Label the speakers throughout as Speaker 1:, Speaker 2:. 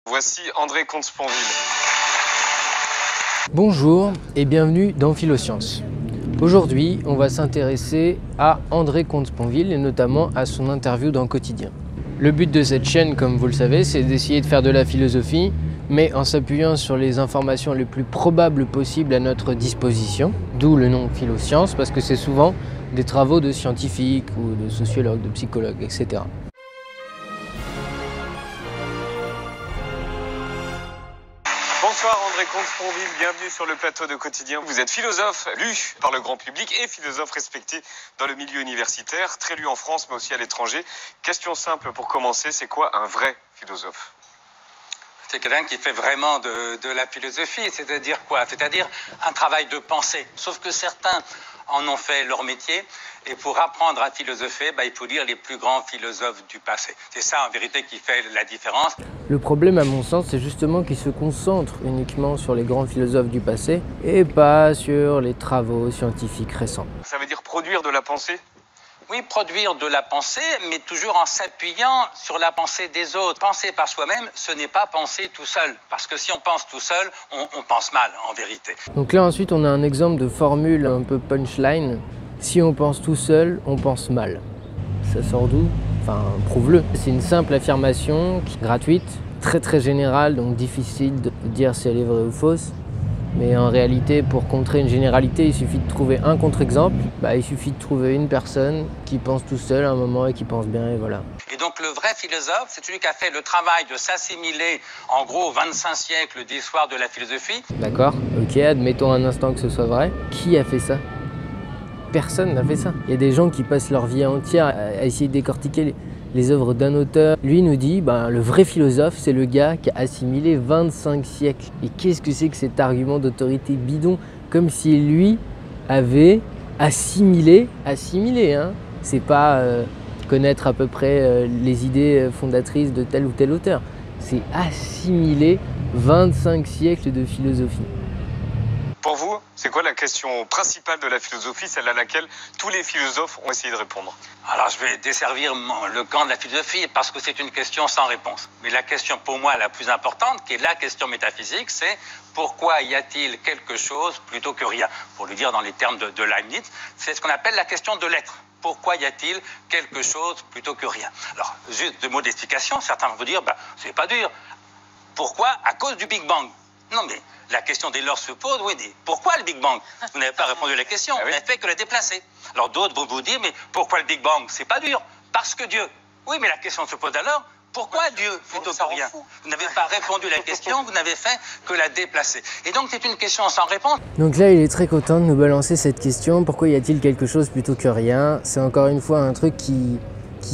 Speaker 1: Voici André Comte-Sponville.
Speaker 2: Bonjour et bienvenue dans Philosciences. Aujourd'hui, on va s'intéresser à André Comte-Sponville et notamment à son interview dans Quotidien. Le but de cette chaîne, comme vous le savez, c'est d'essayer de faire de la philosophie, mais en s'appuyant sur les informations les plus probables possibles à notre disposition, d'où le nom Philosciences, parce que c'est souvent des travaux de scientifiques ou de sociologues, de psychologues, etc.
Speaker 1: Bonsoir André Comte-Sponville, bienvenue sur le plateau de Quotidien. Vous êtes philosophe, lu par le grand public et philosophe respecté dans le milieu universitaire, très lu en France mais aussi à l'étranger. Question simple pour commencer, c'est quoi un vrai philosophe ?
Speaker 3: C'est quelqu'un qui fait vraiment de la philosophie, c'est-à-dire quoi? C'est-à-dire un travail de pensée. Sauf que certains en ont fait leur métier. Et pour apprendre à philosopher, il faut lire les plus grands philosophes du passé. C'est ça, en vérité, qui fait la différence.
Speaker 2: Le problème, à mon sens, c'est justement qu'il se concentre uniquement sur les grands philosophes du passé et pas sur les travaux scientifiques récents.
Speaker 1: Ça veut dire produire de la pensée ?
Speaker 3: Oui, produire de la pensée, mais toujours en s'appuyant sur la pensée des autres. Penser par soi-même, ce n'est pas penser tout seul. Parce que si on pense tout seul, on pense mal, en vérité.
Speaker 2: Donc là, ensuite, on a un exemple de formule un peu punchline. Si on pense tout seul, on pense mal. Ça sort d'où? Enfin, prouve-le. C'est une simple affirmation gratuite, très générale, donc difficile de dire si elle est vraie ou fausse. Mais en réalité, pour contrer une généralité, il suffit de trouver un contre-exemple. Il suffit de trouver une personne qui pense tout seul à un moment et qui pense bien, et voilà.
Speaker 3: Et donc le vrai philosophe, c'est celui qui a fait le travail de s'assimiler, en gros, 25 siècles d'histoire de la philosophie.
Speaker 2: D'accord, ok, admettons un instant que ce soit vrai. Qui a fait ça? Personne n'a fait ça. Il y a des gens qui passent leur vie entière à essayer de décortiquer les œuvres d'un auteur. Lui nous dit, le vrai philosophe, c'est le gars qui a assimilé 25 siècles. Et qu'est-ce que c'est que cet argument d'autorité bidon? Comme si lui avait assimilé, hein. C'est pas connaître à peu près les idées fondatrices de tel ou tel auteur. C'est assimiler 25 siècles de philosophie.
Speaker 1: Pour vous, c'est quoi la question principale de la philosophie, celle à laquelle tous les philosophes ont essayé de répondre?
Speaker 3: Alors je vais desservir le camp de la philosophie parce que c'est une question sans réponse. Mais la question pour moi la plus importante, qui est la question métaphysique, c'est pourquoi y a-t-il quelque chose plutôt que rien? Pour le dire dans les termes de Leibniz, c'est ce qu'on appelle la question de l'être. Pourquoi y a-t-il quelque chose plutôt que rien? Alors, juste deux mots d'explication, certains vont vous dire, c'est pas dur. Pourquoi? À cause du Big Bang. Non mais, la question dès lors se pose, oui, mais pourquoi le Big Bang? Vous n'avez pas répondu à la question, vous n'avez fait que la déplacer. Alors d'autres vont vous dire, mais pourquoi le Big Bang? C'est pas dur, parce que Dieu. Oui, mais la question se pose alors, pourquoi Dieu plutôt que rien? Vous n'avez pas répondu à la question, vous n'avez fait que la déplacer. Et donc c'est une question sans réponse.
Speaker 2: Donc là, il est très content de nous balancer cette question, pourquoi y a-t-il quelque chose plutôt que rien? C'est encore une fois un truc qui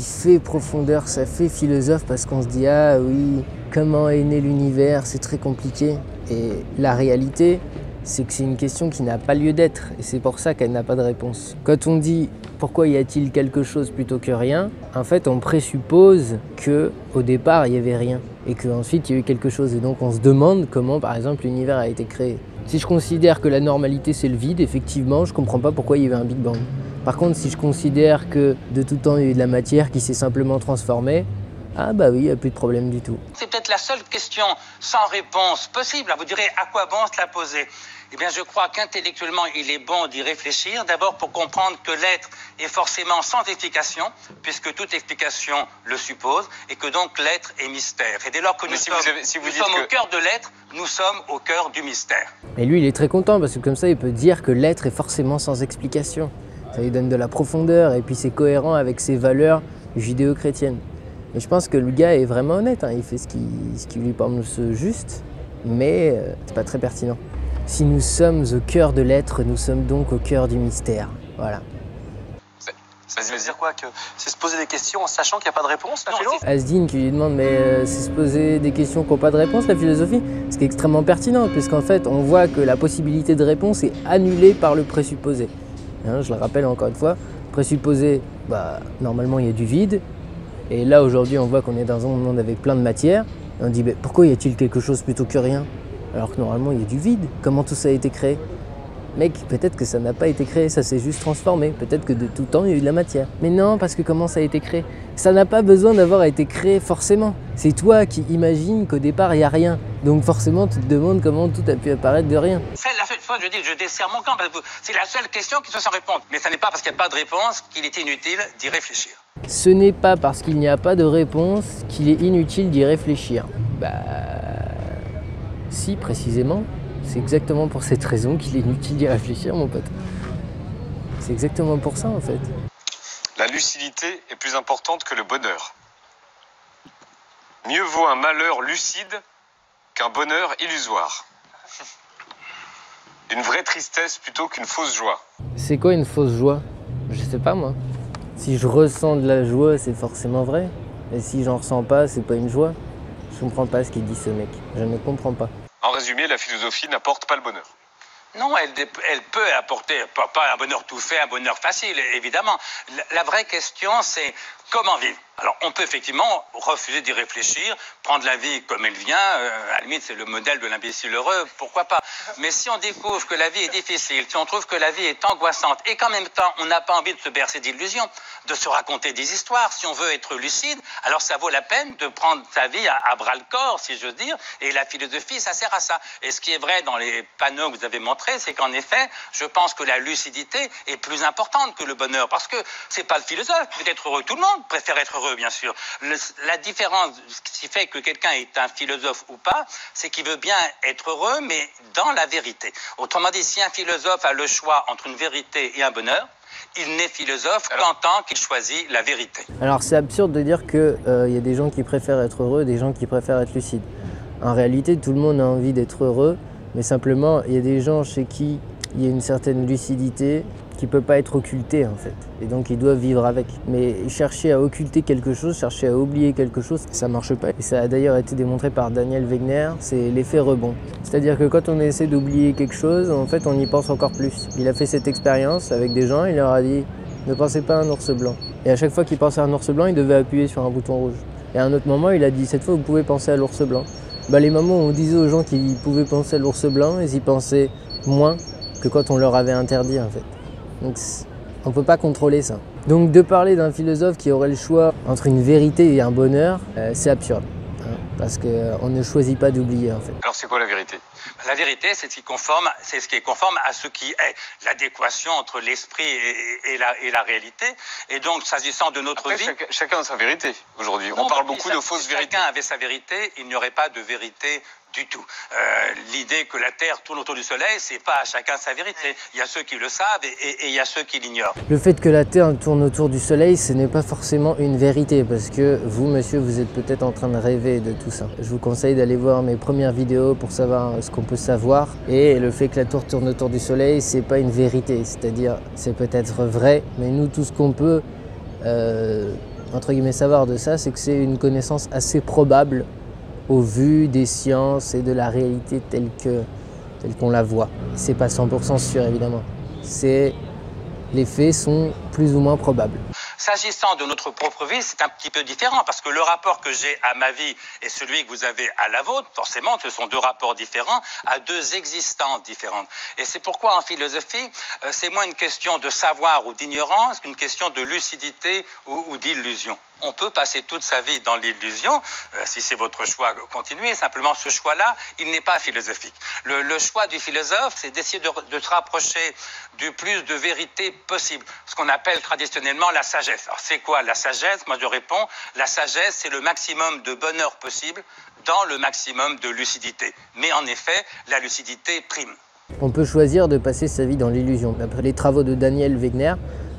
Speaker 2: fait profondeur, ça fait philosophe parce qu'on se dit, ah oui, comment est né l'univers, c'est très compliqué. Et la réalité, c'est que c'est une question qui n'a pas lieu d'être et c'est pour ça qu'elle n'a pas de réponse. Quand on dit pourquoi y a-t-il quelque chose plutôt que rien, en fait on présuppose qu'au départ il n'y avait rien et qu'ensuite il y a eu quelque chose et donc on se demande comment par exemple l'univers a été créé. Si je considère que la normalité c'est le vide, effectivement je ne comprends pas pourquoi il y avait un Big Bang. Par contre si je considère que de tout temps il y a eu de la matière qui s'est simplement transformée, ah oui, il n'y a plus de problème du tout.
Speaker 3: C'est peut-être la seule question sans réponse possible. Vous direz, à quoi bon se la poser? Eh bien, je crois qu'intellectuellement, il est bon d'y réfléchir. D'abord pour comprendre que l'être est forcément sans explication, puisque toute explication le suppose, et que donc l'être est mystère. Et dès lors que nous sommes au cœur de l'être, nous sommes au cœur du mystère.
Speaker 2: Et lui, il est très content, parce que comme ça, il peut dire que l'être est forcément sans explication. Ça lui donne de la profondeur, et puis c'est cohérent avec ses valeurs judéo-chrétiennes. Et je pense que le gars est vraiment honnête, il fait ce qui lui semble juste, mais c'est pas très pertinent. Si nous sommes au cœur de l'être, nous sommes donc au cœur du mystère. Voilà.
Speaker 4: Ça veut dire quoi? Que c'est se poser des questions en sachant qu'il n'y a pas de réponse, la philo?
Speaker 2: Asdine qui lui demande, mais c'est se poser des questions qui n'ont pas de réponse, la philosophie? Ce qui est extrêmement pertinent, puisqu'en fait, on voit que la possibilité de réponse est annulée par le présupposé. Je le rappelle encore une fois, présupposé, normalement il y a du vide. Et là, aujourd'hui, on voit qu'on est dans un monde avec plein de matière. Et on dit, pourquoi y a-t-il quelque chose plutôt que rien? Alors que normalement, il y a du vide. Comment tout ça a été créé? Mec, peut-être que ça n'a pas été créé, ça s'est juste transformé. Peut-être que de tout temps, il y a eu de la matière. Mais non, parce que comment ça a été créé? Ça n'a pas besoin d'avoir été créé forcément. C'est toi qui imagines qu'au départ, il n'y a rien. Donc forcément, tu te demandes comment tout a pu apparaître de rien.
Speaker 3: C'est la seule fois, je dis, je desserre mon camp, parce que c'est la seule question qui soit sans réponse. Mais ce n'est pas parce qu'il n'y a pas de réponse qu'il est inutile d'y réfléchir.
Speaker 2: Ce n'est pas parce qu'il n'y a pas de réponse qu'il est inutile d'y réfléchir. Bah... si, précisément. C'est exactement pour cette raison qu'il est inutile d'y réfléchir, mon pote. C'est exactement pour ça, en fait.
Speaker 1: La lucidité est plus importante que le bonheur. Mieux vaut un malheur lucide qu'un bonheur illusoire. Une vraie tristesse plutôt qu'une fausse joie.
Speaker 2: C'est quoi une fausse joie? Je sais pas, moi. Si je ressens de la joie, c'est forcément vrai. Et si j'en ressens pas, c'est pas une joie. Je comprends pas ce qu'il dit, ce mec. Je ne comprends pas.
Speaker 1: En résumé, la philosophie n'apporte pas le bonheur.
Speaker 3: Non, elle peut apporter, pas un bonheur tout fait, un bonheur facile, évidemment. La vraie question, c'est comment vivre. Alors, on peut effectivement refuser d'y réfléchir, prendre la vie comme elle vient, à la limite, c'est le modèle de l'imbécile heureux, pourquoi pas. Mais si on découvre que la vie est difficile, si on trouve que la vie est angoissante, et qu'en même temps, on n'a pas envie de se bercer d'illusions, de se raconter des histoires, si on veut être lucide, alors ça vaut la peine de prendre sa vie à bras-le-corps, si j'ose dire, et la philosophie, ça sert à ça. Et ce qui est vrai dans les panneaux que vous avez montrés, c'est qu'en effet, je pense que la lucidité est plus importante que le bonheur, parce que c'est pas le philosophe qui veut être heureux, tout le monde préfère être heureux, bien sûr. La différence, ce qui fait que quelqu'un est un philosophe ou pas, c'est qu'il veut bien être heureux, mais dans la vérité. Autrement dit, si un philosophe a le choix entre une vérité et un bonheur, il n'est philosophe qu'en tant qu'il choisit la vérité.
Speaker 2: Alors c'est absurde de dire qu'il y a des gens qui préfèrent être heureux et des gens qui préfèrent être lucides. En réalité, tout le monde a envie d'être heureux, mais simplement, il y a des gens chez qui il y a une certaine lucidité qui ne peut pas être occultée en fait. Et donc ils doivent vivre avec. Mais chercher à occulter quelque chose, chercher à oublier quelque chose, ça ne marche pas. Et ça a d'ailleurs été démontré par Daniel Wegner, c'est l'effet rebond. C'est-à-dire que quand on essaie d'oublier quelque chose, en fait on y pense encore plus. Il a fait cette expérience avec des gens, il leur a dit « ne pensez pas à un ours blanc ». Et à chaque fois qu'il pensait à un ours blanc, il devait appuyer sur un bouton rouge. Et à un autre moment, il a dit « cette fois vous pouvez penser à l'ours blanc ». Bah, les moments où on disait aux gens qu'ils pouvaient penser à l'ours blanc, ils y pensaient moins que quand on leur avait interdit en fait. Donc on ne peut pas contrôler ça. Donc de parler d'un philosophe qui aurait le choix entre une vérité et un bonheur, c'est absurde. Hein, parce qu'on ne choisit pas d'oublier en fait.
Speaker 1: Alors c'est quoi la vérité?
Speaker 3: La vérité, c'est ce qui est conforme à ce qui est l'adéquation entre l'esprit et la réalité. Et donc, s'agissant de notre vie...
Speaker 1: Chacun a sa vérité aujourd'hui. On parle beaucoup de fausses vérités.
Speaker 3: Si chacun avait sa vérité, il n'y aurait pas de vérité du tout. L'idée que la Terre tourne autour du Soleil, c'est pas à chacun sa vérité. Il y a ceux qui le savent et il y a ceux qui l'ignorent.
Speaker 2: Le fait que la Terre tourne autour du Soleil, ce n'est pas forcément une vérité, parce que vous, monsieur, vous êtes peut-être en train de rêver de tout ça. Je vous conseille d'aller voir mes premières vidéos pour savoir ce qu'on peut savoir. Et le fait que la Terre tourne autour du Soleil, c'est pas une vérité. C'est-à-dire, c'est peut-être vrai, mais nous, tout ce qu'on peut, entre guillemets, savoir de ça, c'est que c'est une connaissance assez probable au vu des sciences et de la réalité telle qu'on la voit. C'est pas 100% sûr évidemment. Les faits sont plus ou moins probables.
Speaker 3: S'agissant de notre propre vie, c'est un petit peu différent parce que le rapport que j'ai à ma vie et celui que vous avez à la vôtre, forcément, ce sont deux rapports différents, à deux existences différentes. Et c'est pourquoi en philosophie, c'est moins une question de savoir ou d'ignorance qu'une question de lucidité ou d'illusion. On peut passer toute sa vie dans l'illusion, si c'est votre choix, continuez. Simplement, ce choix-là, il n'est pas philosophique. Le choix du philosophe, c'est d'essayer de se rapprocher du plus de vérité possible. Ce qu'on appelle traditionnellement la sagesse. Alors, c'est quoi la sagesse? Moi, je réponds, la sagesse, c'est le maximum de bonheur possible dans le maximum de lucidité. Mais en effet, la lucidité prime.
Speaker 2: On peut choisir de passer sa vie dans l'illusion. D'après les travaux de Daniel Wegner,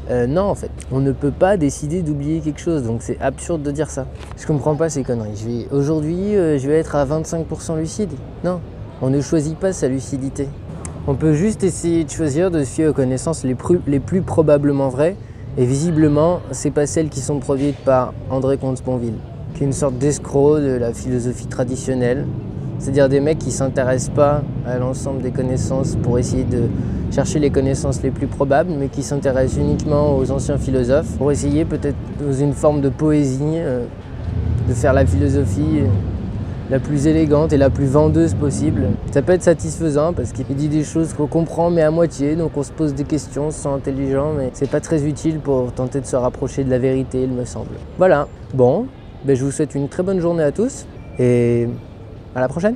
Speaker 2: non en fait, on ne peut pas décider d'oublier quelque chose, donc c'est absurde de dire ça. Je comprends pas ces conneries. Aujourd'hui, je vais être à 25% lucide. Non, on ne choisit pas sa lucidité. On peut juste essayer de choisir de se fier aux connaissances les plus probablement vraies, et visiblement, c'est pas celles qui sont produites par André Comte-Sponville, qui est une sorte d'escroc de la philosophie traditionnelle. C'est-à-dire des mecs qui ne s'intéressent pas à l'ensemble des connaissances pour essayer de chercher les connaissances les plus probables, mais qui s'intéressent uniquement aux anciens philosophes pour essayer peut-être dans une forme de poésie de faire la philosophie la plus élégante et la plus vendeuse possible. Ça peut être satisfaisant parce qu'il dit des choses qu'on comprend mais à moitié, donc on se pose des questions, on se sent intelligent, mais c'est pas très utile pour tenter de se rapprocher de la vérité, il me semble. Voilà, bon, je vous souhaite une très bonne journée à tous et à la prochaine.